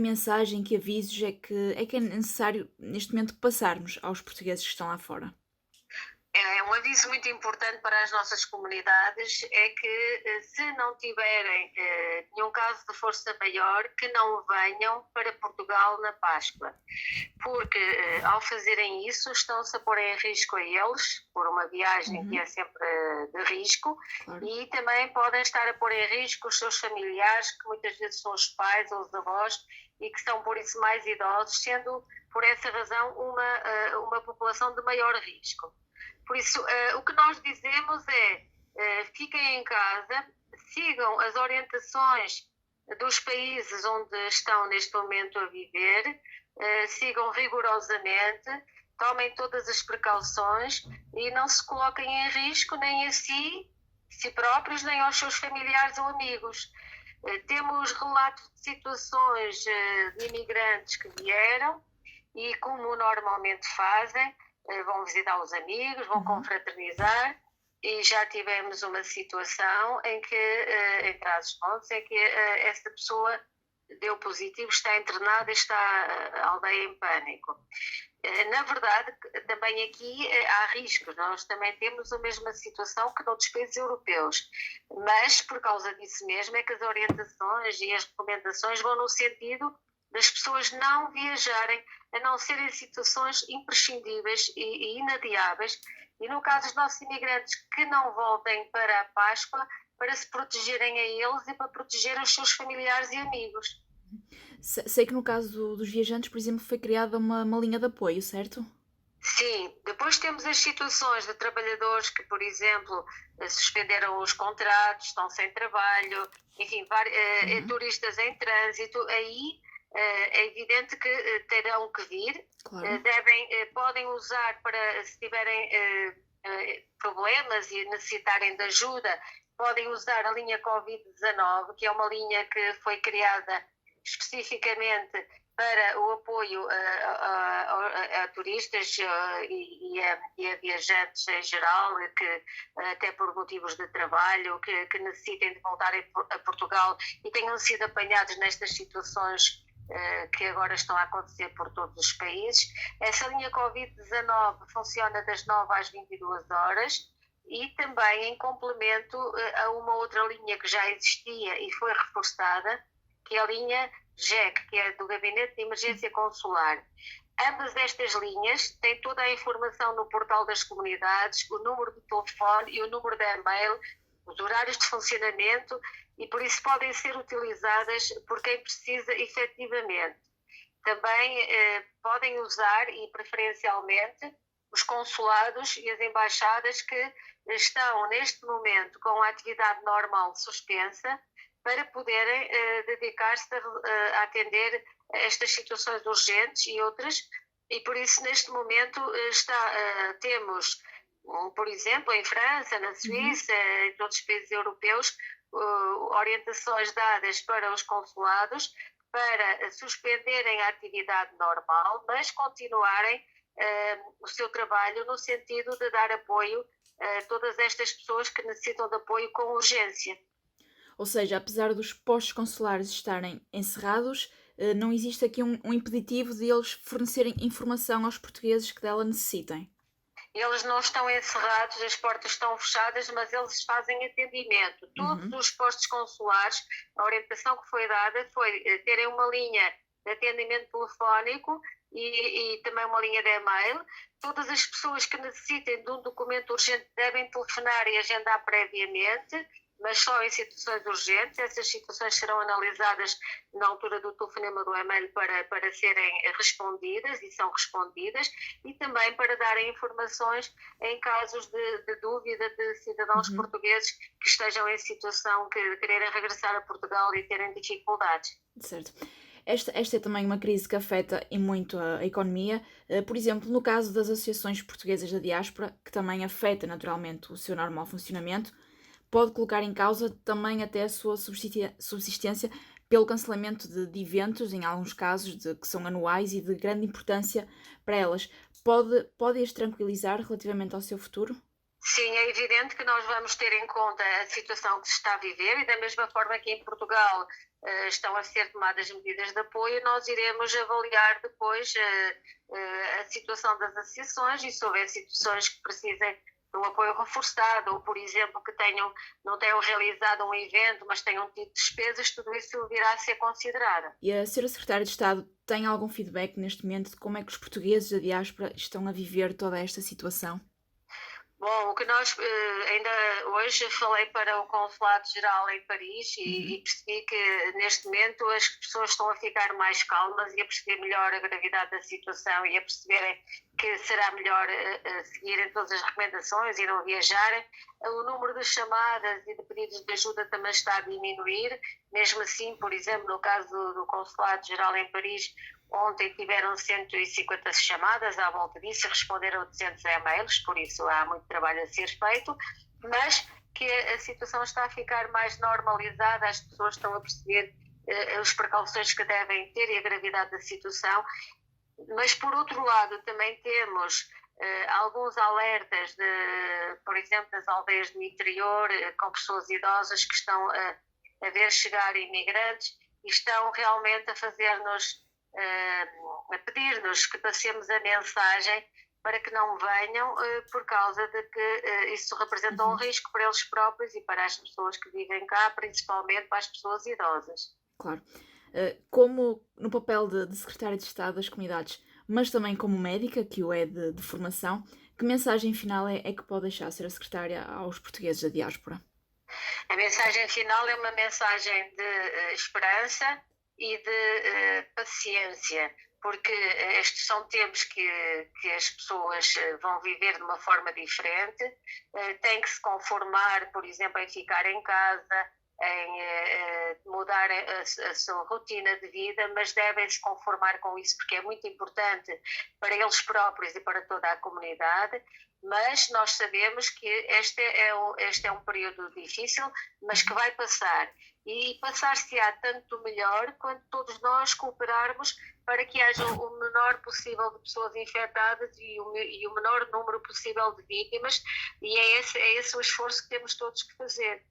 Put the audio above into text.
que mensagem, que avisos é que é necessário neste momento passarmos aos portugueses que estão lá fora? É um aviso muito importante para as nossas comunidades é que se não tiverem nenhum caso de força maior, que não venham para Portugal na Páscoa, porque ao fazerem isso estão-se a pôr em risco a eles, por uma viagem que é Uhum, sempre de risco, claro. e também podem estar a pôr em risco os seus familiares, que muitas vezes são os pais ou os avós, e que são por isso mais idosos, sendo por essa razão uma população de maior risco. Por isso, o que nós dizemos é fiquem em casa, sigam as orientações dos países onde estão neste momento a viver, sigam rigorosamente, tomem todas as precauções e não se coloquem em risco nem a si próprios, nem aos seus familiares ou amigos. Temos relatos de situações de imigrantes que vieram e, como normalmente fazem, vão visitar os amigos, vão Uhum. confraternizar e já tivemos uma situação em que, em Trás-os-Montes, em que essa pessoa deu positivo, está internada e está a aldeia em pânico. Na verdade, também aqui há riscos. Nós também temos a mesma situação que noutros países europeus, mas por causa disso mesmo é que as orientações e as recomendações vão no sentido das pessoas não viajarem, a não ser em situações imprescindíveis e inadiáveis, e no caso dos nossos imigrantes que não voltem para a Páscoa, para se protegerem a eles e para proteger os seus familiares e amigos. Sei que no caso dos viajantes, por exemplo, foi criada uma linha de apoio, certo? Sim, depois temos as situações de trabalhadores que, por exemplo, suspenderam os contratos, estão sem trabalho, enfim, Uhum, turistas em trânsito, aí é evidente que terão que vir, claro. podem usar para, se tiverem problemas e necessitarem de ajuda, podem usar a linha Covid-19, que é uma linha que foi criada especificamente para o apoio a turistas e a viajantes em geral, que até por motivos de trabalho, que necessitem de voltar a Portugal e tenham sido apanhados nestas situações que agora estão a acontecer por todos os países. Essa linha Covid-19 funciona das 9 às 22 horas e também em complemento a uma outra linha que já existia e foi reforçada, que é a linha GEC, que é do Gabinete de Emergência Consular. Ambas estas linhas têm toda a informação no portal das comunidades, o número de telefone e o número de e-mail, os horários de funcionamento, e por isso podem ser utilizadas por quem precisa efetivamente. Também podem usar, e preferencialmente, os consulados e as embaixadas que estão neste momento com a atividade normal suspensa, para poderem dedicar-se a atender a estas situações urgentes e outras, e por isso neste momento temos, por exemplo, em França, na Uhum. Suíça, em todos os países europeus, orientações dadas para os consulados para suspenderem a atividade normal, mas continuarem o seu trabalho no sentido de dar apoio a todas estas pessoas que necessitam de apoio com urgência. Ou seja, apesar dos postos consulares estarem encerrados, não existe aqui um impeditivo de eles fornecerem informação aos portugueses que dela necessitem. Eles não estão encerrados, as portas estão fechadas, mas eles fazem atendimento. Todos Uhum. os postos consulares, a orientação que foi dada foi terem uma linha de atendimento telefónico e também uma linha de e-mail. Todas as pessoas que necessitem de um documento urgente devem telefonar e agendar previamente, mas só em situações urgentes. Essas situações serão analisadas na altura do telefonema do e-mail para serem respondidas e são respondidas, e também para darem informações em casos de dúvida de cidadãos Uhum. portugueses que estejam em situação que quererem regressar a Portugal e terem dificuldades. Certo. Esta é também uma crise que afeta e muito a economia. Por exemplo, no caso das associações portuguesas da diáspora, que também afeta naturalmente o seu normal funcionamento, pode colocar em causa também até a sua subsistência pelo cancelamento de eventos, em alguns casos que são anuais e de grande importância para elas. Pode as tranquilizar relativamente ao seu futuro? Sim, é evidente que nós vamos ter em conta a situação que se está a viver e da mesma forma que em Portugal estão a ser tomadas medidas de apoio, nós iremos avaliar depois a situação das associações e se houver situações que precisem de um apoio reforçado ou, por exemplo, que não tenham realizado um evento, mas tenham tido despesas, tudo isso virá a ser considerado. E a Sra. Secretária de Estado tem algum feedback neste momento de como é que os portugueses da diáspora estão a viver toda esta situação? Bom, o que nós ainda hoje falei para o Consulado-Geral em Paris Uhum. e percebi que neste momento as pessoas estão a ficar mais calmas e a perceber melhor a gravidade da situação e a perceberem que será melhor seguirem todas as recomendações e não viajarem. O número de chamadas e de pedidos de ajuda também está a diminuir. Mesmo assim, por exemplo, no caso do Consulado-Geral em Paris, ontem tiveram 150 chamadas à volta disso e responderam 200 e-mails, por isso há muito trabalho a ser feito, mas que a situação está a ficar mais normalizada, as pessoas estão a perceber as precauções que devem ter e a gravidade da situação, mas por outro lado também temos alguns alertas, por exemplo, das aldeias do interior, com pessoas idosas que estão a ver chegar imigrantes e estão realmente a fazer-nos a pedir-nos que passemos a mensagem para que não venham por causa de que isso representa um Uhum. risco para eles próprios e para as pessoas que vivem cá, principalmente para as pessoas idosas. Claro. Como no papel de Secretária de Estado das Comunidades, mas também como médica, que o é de formação, que mensagem final é que pode deixar ser a Secretária aos portugueses da diáspora? A mensagem final é uma mensagem de esperança e de paciência, porque estes são tempos que as pessoas vão viver de uma forma diferente, têm que se conformar, por exemplo, em ficar em casa, em mudar a sua rotina de vida, mas devem se conformar com isso porque é muito importante para eles próprios e para toda a comunidade. Mas nós sabemos que este é um período difícil, mas que Uhum. vai passar. E passar-se-á tanto melhor quando todos nós cooperarmos para que haja o menor possível de pessoas infectadas e o menor número possível de vítimas, e é esse o esforço que temos todos que fazer.